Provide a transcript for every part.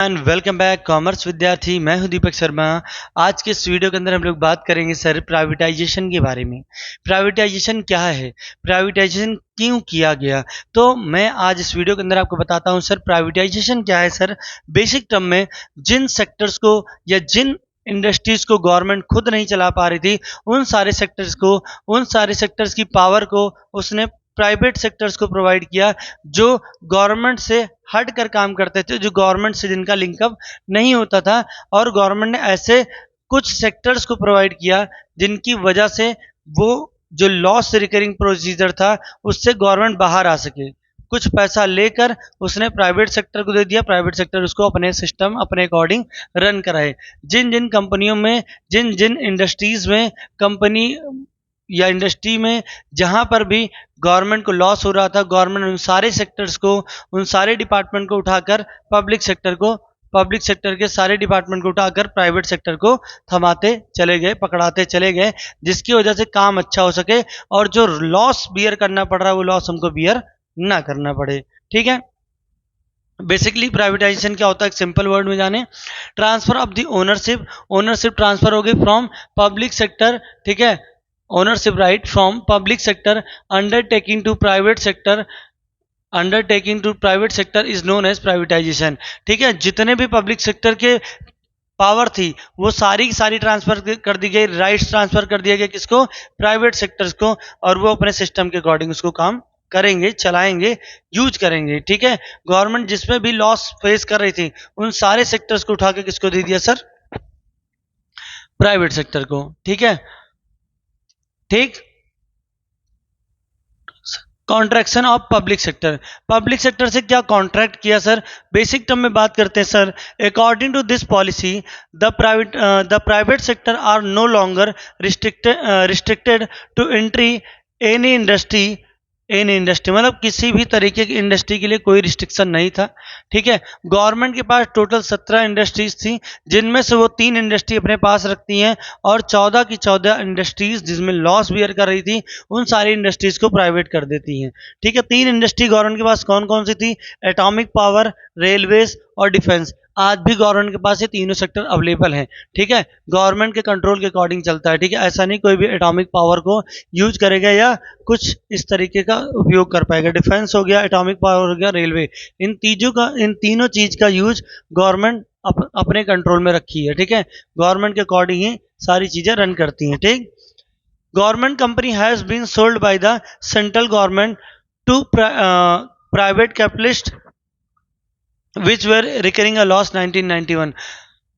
And welcome back commerce विद्यार्थी। मैं हूं दीपक शर्मा। आज के इस वीडियो के अंदर हम लोग बात करेंगे सर प्राइवेटाइजेशन के बारे में। प्राइवेटाइजेशन क्या है, प्राइवेटाइजेशन क्यों किया गया, तो मैं आज इस वीडियो के अंदर आपको बताता हूं। सर प्राइवेटाइजेशन क्या है। सर बेसिक टर्म में जिन सेक्टर्स को या जिन इंडस्ट्रीज को गवर्नमेंट खुद नहीं चला पा रही थी, उन सारे सेक्टर्स की पावर को उसने प्राइवेट सेक्टर्स को प्रोवाइड किया, जो गवर्नमेंट से हट कर काम करते थे, जो गवर्नमेंट से जिनका लिंकअप नहीं होता था। और गवर्नमेंट ने ऐसे कुछ सेक्टर्स को प्रोवाइड किया जिनकी वजह से वो जो लॉस रिकरिंग प्रोसीजर था उससे गवर्नमेंट बाहर आ सके। कुछ पैसा लेकर उसने प्राइवेट सेक्टर को दे दिया, प्राइवेट सेक्टर उसको अपने सिस्टम अपने अकॉर्डिंग रन कराए। जिन जिन कंपनियों में, जिन जिन इंडस्ट्रीज में, कंपनी या इंडस्ट्री में जहां पर भी गवर्नमेंट को लॉस हो रहा था, गवर्नमेंट उन सारे सेक्टर्स को, उन सारे डिपार्टमेंट को उठाकर पब्लिक सेक्टर के सारे डिपार्टमेंट को उठाकर प्राइवेट सेक्टर को थमाते चले गए, पकड़ाते चले गए, जिसकी वजह से काम अच्छा हो सके और जो लॉस बियर करना पड़ रहा है वो लॉस हमको बियर ना करना पड़े। ठीक है। बेसिकली प्राइवेटाइजेशन क्या होता है, एक सिंपल वर्ड में जाने, transfer of the ownership transfer हो गई फ्रॉम पब्लिक सेक्टर। ठीक है, ownership right from public sector undertaking to private sector, undertaking to private sector is known as privatisation. ठीक है, जितने भी पब्लिक सेक्टर के पावर थी वो सारी की सारी ट्रांसफर कर दी गई, राइट्स ट्रांसफर कर दिया गया किसको, प्राइवेट सेक्टर्स को, और वो अपने सिस्टम के अकॉर्डिंग उसको काम करेंगे, चलाएंगे, यूज करेंगे। ठीक है, गवर्नमेंट जिसमें भी लॉस फेस कर रही थी उन सारे सेक्टर्स को उठा के किसको दे दिया सर, प्राइवेट सेक्टर को। ठीक है, ठीक। कॉन्ट्रैक्शन ऑफ पब्लिक सेक्टर से क्या कॉन्ट्रैक्ट किया सर, बेसिक टर्म में बात करते हैं sir. According to this policy the private sector are no longer restricted to entry any industry, मतलब किसी भी तरीके की इंडस्ट्री के लिए कोई रिस्ट्रिक्शन नहीं था। ठीक है, गवर्नमेंट के पास टोटल 17 इंडस्ट्रीज थी, जिनमें से वो 3 इंडस्ट्री अपने पास रखती हैं, और 14 की 14 इंडस्ट्रीज जिसमें लॉस बियर कर रही थी उन सारी इंडस्ट्रीज को प्राइवेट कर देती हैं। ठीक है, 3 इंडस्ट्री गवर्नमेंट के पास कौन कौन सी थी, एटॉमिक पावर, रेलवेज और डिफेंस। आज भी गवर्नमेंट के पास ये तीनों सेक्टर अवेलेबल हैं। ठीक है, गवर्नमेंट के कंट्रोल के अकॉर्डिंग चलता है। ठीक है, ऐसा नहीं कोई भी एटॉमिक पावर को यूज करेगा या कुछ इस तरीके का उपयोग कर पाएगा। डिफेंस हो गया, एटॉमिक पावर हो गया, रेलवे, इन तीनों चीज का यूज गवर्नमेंट अपने कंट्रोल में रखी है। ठीक है, गवर्नमेंट के अकॉर्डिंग ही सारी चीजें रन करती हैं। ठीक, government company has been sold by the central government to private capitalist which were recurring a loss 1991।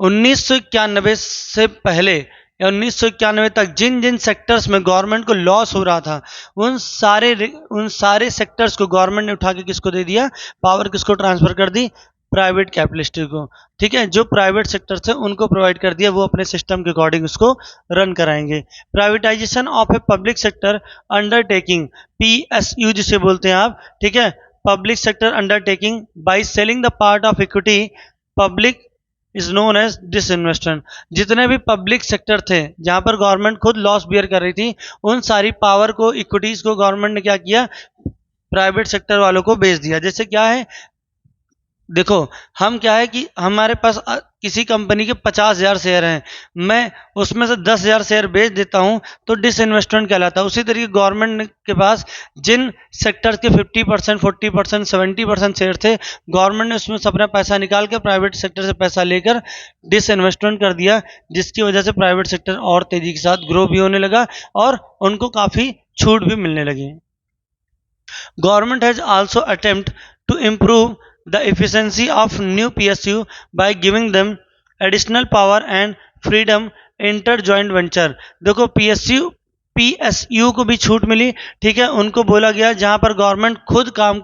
1991 से पहले या 1991 तक जिन जिन सेक्टर्स में गवर्नमेंट को लॉस हो रहा था उन सारे सेक्टर्स को गवर्नमेंट ने उठा के किसको दे दिया, पावर किसको ट्रांसफर कर दी, प्राइवेट कैपिटलिस्ट को। ठीक है, जो प्राइवेट सेक्टर थे उनको प्रोवाइड कर दिया, वो अपने सिस्टम के अकॉर्डिंग उसको रन कराएंगे। Privatisation of a public sector undertaking, PSU जिसे बोलते हैं आप। ठीक है, public sector undertaking by selling the part of equity public is known as disinvestment. जितने भी पब्लिक सेक्टर थे जहां पर गवर्नमेंट खुद लॉस बियर कर रही थी, उन सारी पावर को, इक्विटीज को गवर्नमेंट ने क्या किया, प्राइवेट सेक्टर वालों को बेच दिया। जैसे क्या है, देखो, हम क्या है कि हमारे पास किसी कंपनी के 50,000 शेयर हैं, मैं उसमें से 10,000 शेयर बेच देता हूं तो डिसइन्वेस्टमेंट कहलाता है। उसी तरीके गवर्नमेंट के पास जिन सेक्टर्स के 50%, 40%, 70% शेयर थे, गवर्नमेंट ने उसमें से अपना पैसा निकाल के प्राइवेट सेक्टर से पैसा लेकर डिसइन्वेस्टमेंट कर दिया, जिसकी वजह से प्राइवेट सेक्टर और तेजी के साथ ग्रो भी होने लगा और उनको काफ़ी छूट भी मिलने लगी। Government has also attempt to improve the efficiency of new PSU by giving them additional power and freedom inter joint venture। देखो, PSU को भी छूट मिली। ठीक है, उनको बोला गया जहां पर गवर्नमेंट खुद काम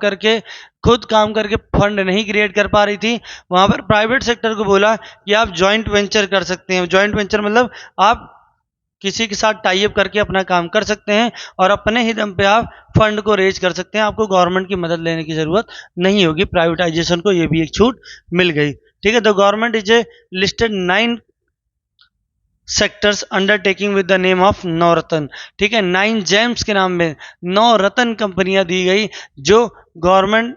करके फंड नहीं क्रिएट कर पा रही थी, वहां पर प्राइवेट सेक्टर को बोला कि आप जॉइंट वेंचर कर सकते हैं। जॉइंट वेंचर मतलब आप किसी के साथ टाई अप करके अपना काम कर सकते हैं और अपने ही दम पे आप फंड को रेज कर सकते हैं, आपको गवर्नमेंट की मदद लेने की जरूरत नहीं होगी। प्राइवेटाइजेशन को ये भी एक छूट मिल गई। ठीक है, the government is a listed 9 sectors undertaking with the name of Navratna. ठीक है, 9 जेम्स के नाम में 9 रत्न कंपनियां दी गई, जो गवर्नमेंट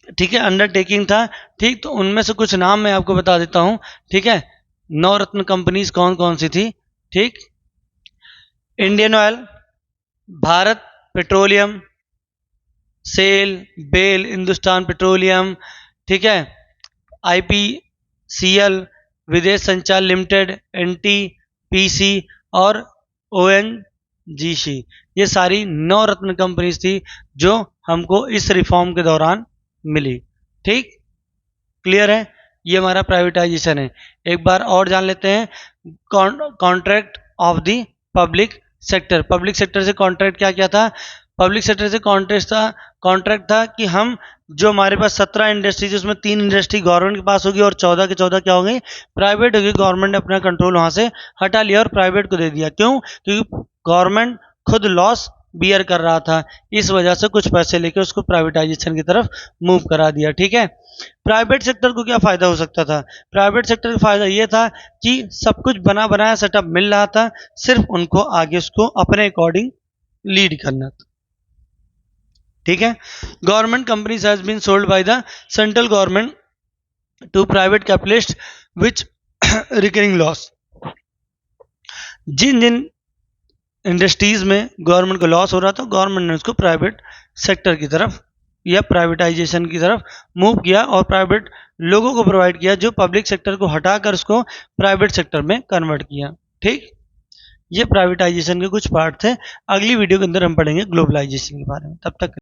ठीक है, अंडरटेकिंग था। ठीक, तो उनमें से कुछ नाम मैं आपको बता देता हूँ। ठीक है, नवरत्न कंपनीज कौन कौन सी थी। ठीक, Indian Oil, Bharat Petroleum, SAIL, BEL, Hindustan Petroleum, ठीक है, आईपीसीएल, विदेश संचार लिमिटेड, एनटीपीसी और ओएनजीसी। ये सारी नवरत्न कंपनीज थी जो हमको इस रिफॉर्म के दौरान मिली। ठीक, क्लियर है, ये हमारा प्राइवेटाइजेशन है। एक बार और जान लेते हैं, contract of the public sector. Public sector से कॉन्ट्रैक्ट क्या क्या था। पब्लिक सेक्टर से कॉन्ट्रैक्ट था कि हम जो हमारे पास 17 इंडस्ट्रीज, उसमें 3 इंडस्ट्री गवर्नमेंट के पास होगी और 14 के 14 क्या हो गई, प्राइवेट होगी। गवर्नमेंट ने अपना कंट्रोल वहां से हटा लिया और प्राइवेट को दे दिया। क्यों? क्योंकि गवर्नमेंट खुद लॉस बियर कर रहा था, इस वजह से कुछ पैसे लेके उसको प्राइवेटाइजेशन की तरफ मूव करा दिया। ठीक है, प्राइवेट सेक्टर को क्या फायदा हो सकता था। प्राइवेट सेक्टर का फायदा यह था कि सब कुछ बना बनाया सेटअप मिल रहा था, सिर्फ उनको आगे उसको अपने अकॉर्डिंग लीड करना था। ठीक है, government companies has been sold by the central government to private capitalist which recurring loss. जिन जिन इंडस्ट्रीज में गवर्नमेंट को लॉस हो रहा था, गवर्नमेंट ने उसको प्राइवेट सेक्टर की तरफ या प्राइवेटाइजेशन की तरफ मूव किया और प्राइवेट लोगों को प्रोवाइड किया, जो पब्लिक सेक्टर को हटाकर उसको प्राइवेट सेक्टर में कन्वर्ट किया। ठीक, ये प्राइवेटाइजेशन के कुछ पार्ट थे। अगली वीडियो के अंदर हम पढ़ेंगे ग्लोबलाइजेशन के बारे में। तब तक